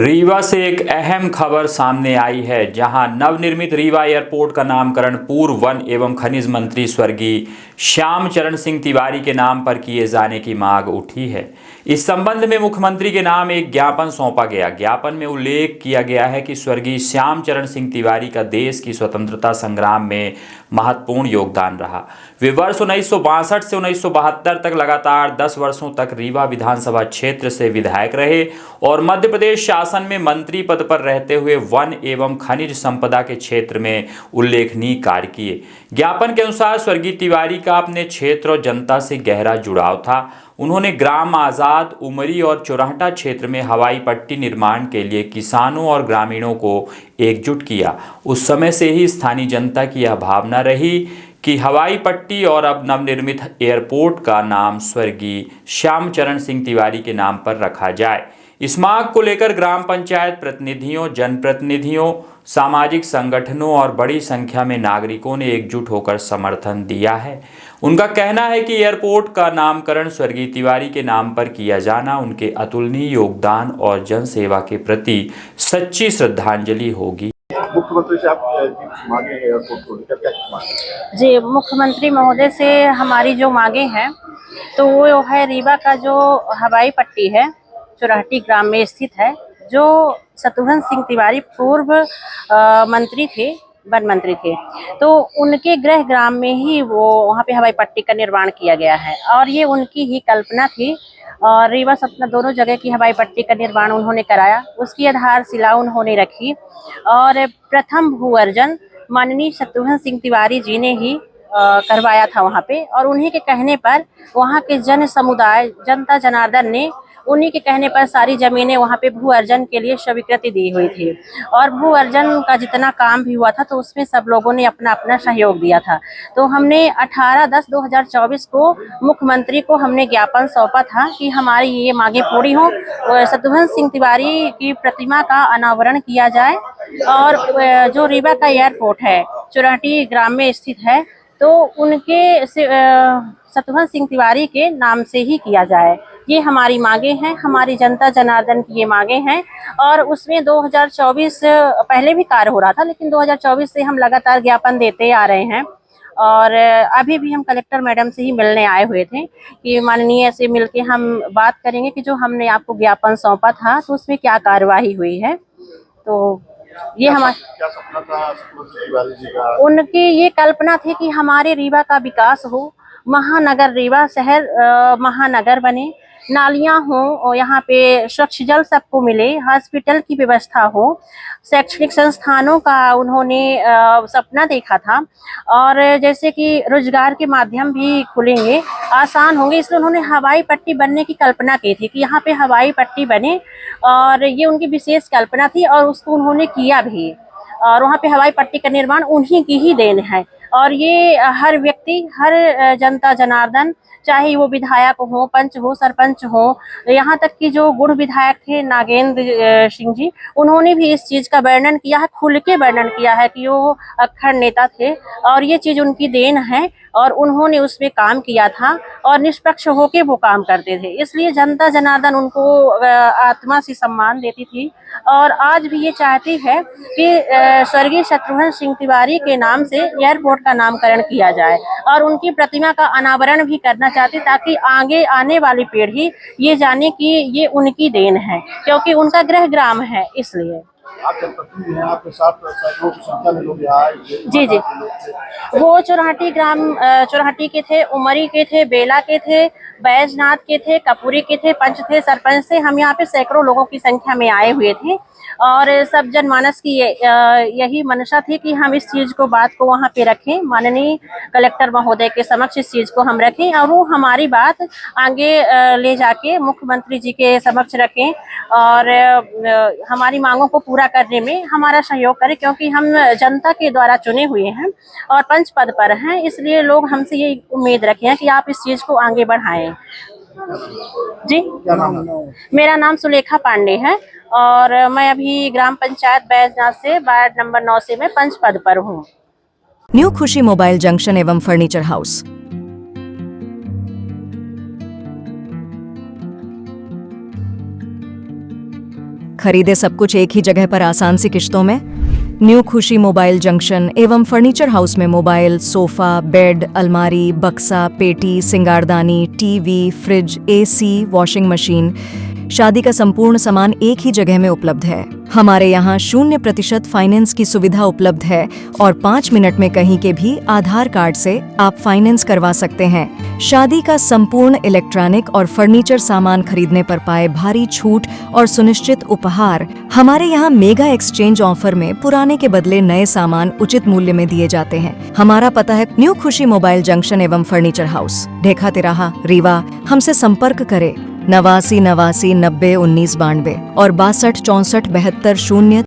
रीवा से एक अहम खबर सामने आई है, जहां नवनिर्मित रीवा एयरपोर्ट का नामकरण पूर्व वन एवं खनिज मंत्री स्वर्गीय श्याम चरण सिंह तिवारी के नाम पर किए जाने की मांग उठी है। इस संबंध में मुख्यमंत्री के नाम एक ज्ञापन सौंपा गया। ज्ञापन में उल्लेख किया गया है कि स्वर्गीय श्याम चरण सिंह तिवारी का देश की स्वतंत्रता संग्राम में महत्वपूर्ण योगदान रहा। वे वर्ष 1962 से 1972 तक लगातार 10 वर्षों तक रीवा विधानसभा क्षेत्र से विधायक रहे और मध्य प्रदेश शासन में मंत्री पद पर रहते हुए वन एवं खनिज संपदा के क्षेत्र में उल्लेखनीय कार्य किए। ज्ञापन के अनुसार स्वर्गीय तिवारी का अपने क्षेत्र और जनता से गहरा जुड़ाव था। उन्होंने ग्राम आज़ाद, उमरी और चौराहटा क्षेत्र में हवाई पट्टी निर्माण के लिए किसानों और ग्रामीणों को एकजुट किया। उस समय से ही स्थानीय जनता की यह भावना रही कि हवाई पट्टी और अब नवनिर्मित एयरपोर्ट का नाम स्वर्गीय श्याम चरण सिंह तिवारी के नाम पर रखा जाए। इस मांग को लेकर ग्राम पंचायत प्रतिनिधियों, जनप्रतिनिधियों, सामाजिक संगठनों और बड़ी संख्या में नागरिकों ने एकजुट होकर समर्थन दिया है। उनका कहना है कि एयरपोर्ट का नामकरण स्वर्गीय तिवारी के नाम पर किया जाना उनके अतुलनीय योगदान और जनसेवा के प्रति सच्ची श्रद्धांजलि होगी। मुख्यमंत्री से आप मांगे एयरपोर्ट को लेकर क्या मांगे? जी, मुख्यमंत्री महोदय से हमारी जो मांगे हैं तो वो है रीवा का जो हवाई पट्टी है, चौराहटी ग्राम में स्थित है, जो शत्रुघ्न सिंह तिवारी पूर्व मंत्री थे, वन मंत्री थे, तो उनके गृह ग्राम में ही वो वहाँ पे हवाई पट्टी का निर्माण किया गया है और ये उनकी ही कल्पना थी। और रीवा सतना दोनों जगह की हवाई पट्टी का निर्माण उन्होंने कराया, उसकी आधारशिला उन्होंने रखी और प्रथम भू अर्जन माननीय शत्रुघ्न सिंह तिवारी जी ने ही करवाया था वहाँ पे। और उन्हीं के कहने पर वहाँ के जन समुदाय, जनता जनार्दन ने उन्हीं के कहने पर सारी जमीनें वहाँ पे भू अर्जन के लिए स्वीकृति दी हुई थी और भू अर्जन का जितना काम भी हुआ था तो उसमें सब लोगों ने अपना अपना सहयोग दिया था। तो हमने 18/10/2024 को मुख्यमंत्री को हमने ज्ञापन सौंपा था कि हमारी ये मांगे पूरी हों, शत्रुघ्न सिंह तिवारी की प्रतिमा का अनावरण किया जाए और जो रीवा का एयरपोर्ट है चौराहटी ग्राम में स्थित है तो उनके शत्रुघ्न सिंह तिवारी के नाम से ही किया जाए। ये हमारी मांगे हैं, हमारी जनता जनार्दन की ये मांगे हैं। और उसमें 2024 पहले भी कार्य हो रहा था, लेकिन 2024 से हम लगातार ज्ञापन देते आ रहे हैं और अभी भी हम कलेक्टर मैडम से ही मिलने आए हुए थे कि माननीय से मिलके हम बात करेंगे कि जो हमने आपको ज्ञापन सौंपा था तो उसमें क्या कार्यवाही हुई है। तो ये हमारा क्या सपना था तिवारी जी का? उनकी ये कल्पना थी कि हमारे रीवा का विकास हो, महानगर रीवा शहर महानगर बने, नालियां हों और यहाँ पे स्वच्छ जल सबको मिले, हॉस्पिटल की व्यवस्था हो, शैक्षणिक संस्थानों का उन्होंने सपना देखा था और जैसे कि रोजगार के माध्यम भी खुलेंगे, आसान होंगे, इसलिए उन्होंने हवाई पट्टी बनने की कल्पना की थी कि यहाँ पे हवाई पट्टी बने और ये उनकी विशेष कल्पना थी और उसको उन्होंने किया भी। और वहाँ पे हवाई पट्टी का निर्माण उन्हीं की ही देन है और ये हर व्यक्ति, हर जनता जनार्दन, चाहे वो विधायक हो, पंच हो, सरपंच हो, यहाँ तक कि जो गुड़ विधायक थे नागेंद्र सिंह जी, उन्होंने भी इस चीज का वर्णन किया है, खुल के वर्णन किया है कि वो अक्खर नेता थे और ये चीज उनकी देन है और उन्होंने उसमें काम किया था और निष्पक्ष होके वो काम करते थे, इसलिए जनता जनार्दन उनको आत्मा से सम्मान देती थी और आज भी ये चाहती है कि स्वर्गीय शत्रुघ्न सिंह तिवारी के नाम से एयरपोर्ट का नामकरण किया जाए और उनकी प्रतिमा का अनावरण भी करना चाहती ताकि आगे आने वाली पीढ़ी ये जाने कि ये उनकी देन है, क्योंकि उनका गृह ग्राम है। इसलिए आप जनप्रतिनिधि हैं, आपके साथ सैकड़ों की संख्या में लोग यहाँ आए। जी जी, वो चौराहटी ग्राम, चौराहटी के थे, उमरी के थे, बेला के थे, बैजनाथ के थे, कपूरी के थे, पंच थे, सरपंच थे। हम यहाँ पे सैकड़ों लोगों की संख्या में आए हुए थे और सब जनमानस की यही मंशा थी कि हम इस चीज को, बात को वहाँ पे रखें, माननीय कलेक्टर महोदय के समक्ष इस चीज को हम रखें और वो हमारी बात आगे ले जाके मुख्यमंत्री जी के समक्ष रखें और हमारी मांगों को पूरा करने में हमारा सहयोग करें, क्योंकि हम जनता के द्वारा चुने हुए हैं और पंच पद पर हैं, इसलिए लोग हमसे ये उम्मीद रखे हैं कि आप इस चीज को आगे बढ़ाएं। जी, क्या नाम है? मेरा नाम सुलेखा पांडे है और मैं अभी ग्राम पंचायत बैजनाथ से वार्ड नंबर 9 से मैं पंच पद पर हूँ। न्यू खुशी मोबाइल जंक्शन एवं फर्नीचर हाउस, खरीदे सब कुछ एक ही जगह पर आसान सी किश्तों में। न्यू खुशी मोबाइल जंक्शन एवं फर्नीचर हाउस में मोबाइल, सोफा, बेड, अलमारी, बक्सा, पेटी, सिंगारदानी, TV, fridge, AC, washing machine, शादी का संपूर्ण सामान एक ही जगह में उपलब्ध है। हमारे यहाँ 0% फाइनेंस की सुविधा उपलब्ध है और 5 मिनट में कहीं के भी आधार कार्ड से आप फाइनेंस करवा सकते हैं। शादी का संपूर्ण इलेक्ट्रॉनिक और फर्नीचर सामान खरीदने पर पाए भारी छूट और सुनिश्चित उपहार। हमारे यहाँ मेगा एक्सचेंज ऑफर में पुराने के बदले नए सामान उचित मूल्य में दिए जाते हैं। हमारा पता है न्यू खुशी मोबाइल जंक्शन एवं फर्नीचर हाउस, ढेखा तिराहा, रीवा। हमसे संपर्क करें 89 89 90 19 92 और 62 64 72 0